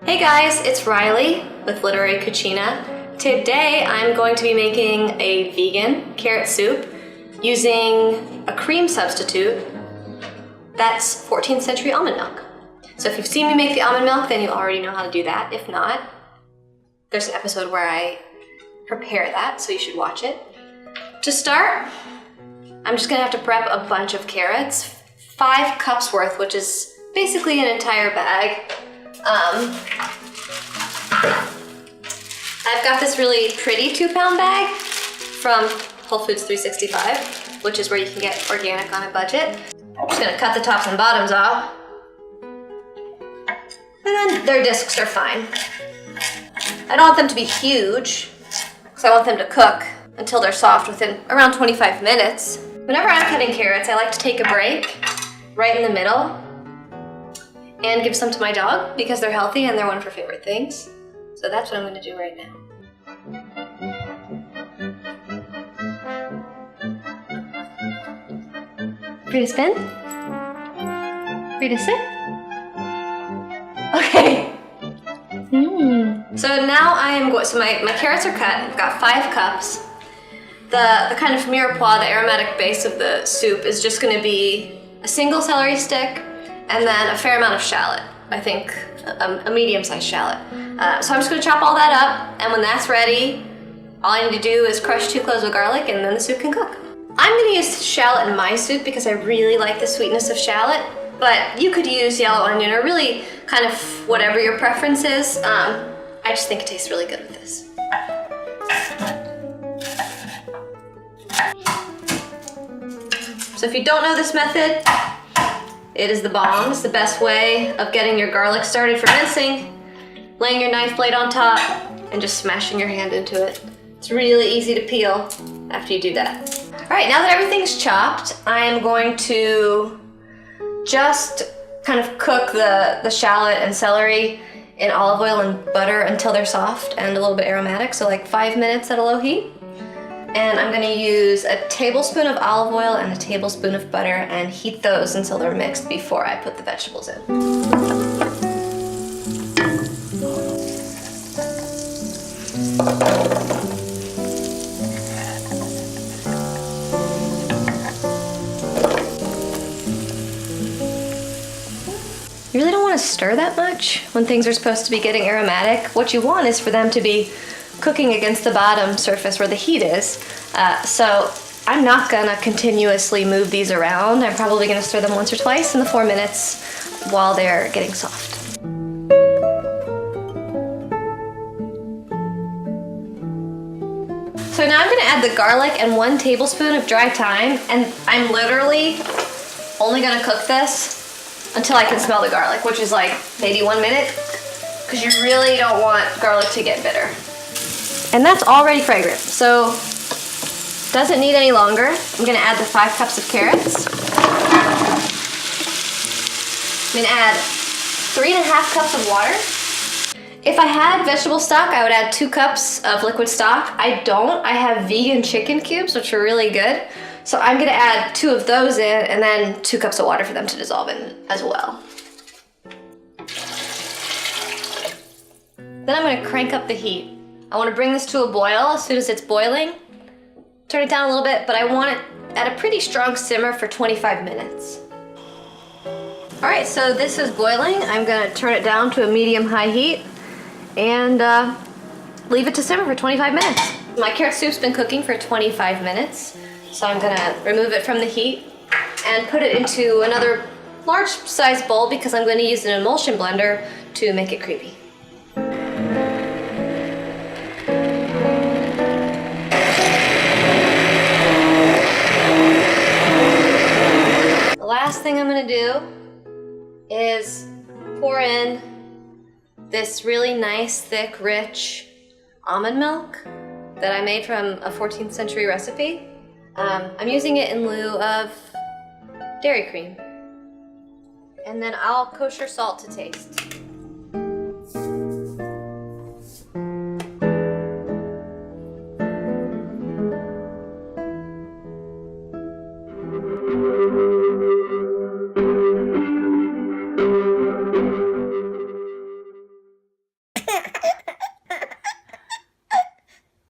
Hey guys, it's Riley with Literary Cucina. Today I'm going to be making a vegan carrot soup using a cream substitute that's 14th century almond milk. So if you've seen me make the almond milk, then you already know how to do that. If not, there's an episode where I prepare that, so you should watch it. To start, I'm just gonna have to prep a bunch of carrots, 5 cups worth, which is basically an entire bag. I've got this really pretty 2-pound bag from Whole Foods 365, which is where you can get organic on a budget. I'm just gonna cut the tops and bottoms off. And then their discs are fine. I don't want them to be huge, because I want them to cook until they're soft within around 25 minutes. Whenever I'm cutting carrots, I like to take a break right in the middle and give some to my dog because they're healthy and they're one of her favorite things. So that's what I'm gonna do right now. Free to spin? Free to sit? Okay. So now my carrots are cut. I've got 5 cups. The kind of mirepoix, the aromatic base of the soup, is just gonna be a single celery stick and then a fair amount of shallot. I think a medium-sized shallot. So I'm just gonna chop all that up, and when that's ready, all I need to do is crush 2 cloves of garlic and then the soup can cook. I'm gonna use shallot in my soup because I really like the sweetness of shallot, but you could use yellow onion or really kind of whatever your preference is. I just think it tastes really good with this. So if you don't know this method, it is the bomb. It's the best way of getting your garlic started for mincing. Laying your knife blade on top and just smashing your hand into it. It's really easy to peel after you do that. All right, now that everything's chopped, I am going to just kind of cook the shallot and celery in olive oil and butter until they're soft and a little bit aromatic, so like 5 minutes at a low heat. And I'm gonna use a tablespoon of olive oil and a tablespoon of butter and heat those until they're mixed before I put the vegetables in. You really don't want to stir that much when things are supposed to be getting aromatic. What you want is for them to be cooking against the bottom surface where the heat is. So I'm not gonna continuously move these around. I'm probably gonna stir them once or twice in the 4 minutes while they're getting soft. So now I'm gonna add the garlic and 1 tablespoon of dry thyme, and I'm literally only gonna cook this until I can smell the garlic, which is like maybe 1 minute, because you really don't want garlic to get bitter. And that's already fragrant, so doesn't need any longer. I'm gonna add the 5 cups of carrots. I'm gonna add 3.5 cups of water. If I had vegetable stock, I would add 2 cups of liquid stock. I don't. I have vegan chicken cubes, which are really good. So I'm gonna add 2 of those in and then 2 cups of water for them to dissolve in as well. Then I'm gonna crank up the heat. I wanna bring this to a boil as soon as it's boiling. Turn it down a little bit, but I want it at a pretty strong simmer for 25 minutes. All right, so this is boiling. I'm gonna turn it down to a medium-high heat and leave it to simmer for 25 minutes. My carrot soup's been cooking for 25 minutes, so I'm gonna remove it from the heat and put it into another large-sized bowl because I'm gonna use an emulsion blender to make it creamy. The last thing I'm gonna do is pour in this really nice, thick, rich almond milk that I made from a 14th century recipe. I'm using it in lieu of dairy cream. And then I'll kosher salt to taste.